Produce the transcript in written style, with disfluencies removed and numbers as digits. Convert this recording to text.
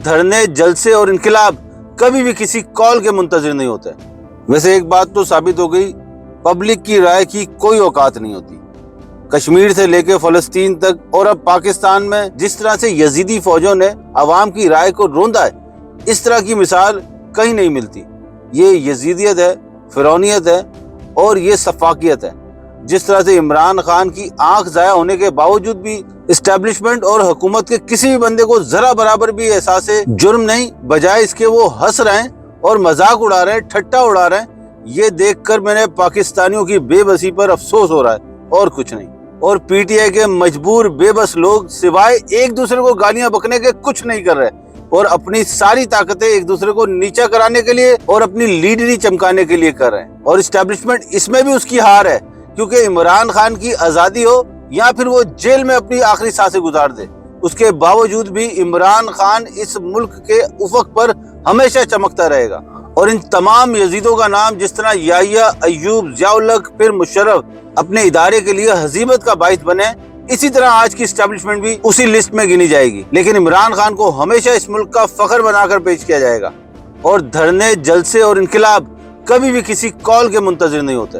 دھرنے، جلسے اور انقلاب کبھی بھی کسی کال کے منتظر نہیں ہوتے۔ ویسے ایک بات تو ثابت ہو گئی، پبلک کی رائے کی کوئی اوقات نہیں ہوتی۔ کشمیر سے لے کے فلسطین تک اور اب پاکستان میں جس طرح سے یزیدی فوجوں نے عوام کی رائے کو روندا ہے، اس طرح کی مثال کہیں نہیں ملتی۔ یہ یزیدیت ہے، فرعونیت ہے اور یہ سفاکیت ہے۔ جس طرح سے عمران خان کی آنکھ ضائع ہونے کے باوجود بھی اسٹیبلشمنٹ اور حکومت کے کسی بھی بندے کو ذرا برابر بھی احساس جرم نہیں، بجائے اس کے وہ ہنس رہے ہیں اور مذاق اڑا رہے ہیں، ٹھٹا اڑا رہے ہیں۔ یہ دیکھ کر میں نے پاکستانیوں کی بے بسی پر افسوس ہو رہا ہے اور کچھ نہیں۔ اور پی ٹی آئی کے مجبور بے بس لوگ سوائے ایک دوسرے کو گالیاں بکنے کے کچھ نہیں کر رہے اور اپنی ساری طاقتیں ایک دوسرے کو نیچا کرانے کے لیے اور اپنی لیڈری چمکانے کے لیے کر رہے ہیں۔ اور اسٹیبلشمنٹ اس میں بھی اس کی ہار ہے، کیونکہ عمران خان کی آزادی ہو یا پھر وہ جیل میں اپنی آخری سانسیں گزار دے، اس کے باوجود بھی عمران خان اس ملک کے افق پر ہمیشہ چمکتا رہے گا۔ اور ان تمام یزیدوں کا نام جس طرح یحییٰ، ایوب، ضیاء الحق پھر مشرف اپنے ادارے کے لیے ہزیمت کا باعث بنے، اسی طرح آج کی اسٹیبلشمنٹ بھی اسی لسٹ میں گنی جائے گی۔ لیکن عمران خان کو ہمیشہ اس ملک کا فخر بنا کر پیش کیا جائے گا۔ اور دھرنے، جلسے اور انقلاب کبھی بھی کسی کال کے منتظر نہیں ہوتے۔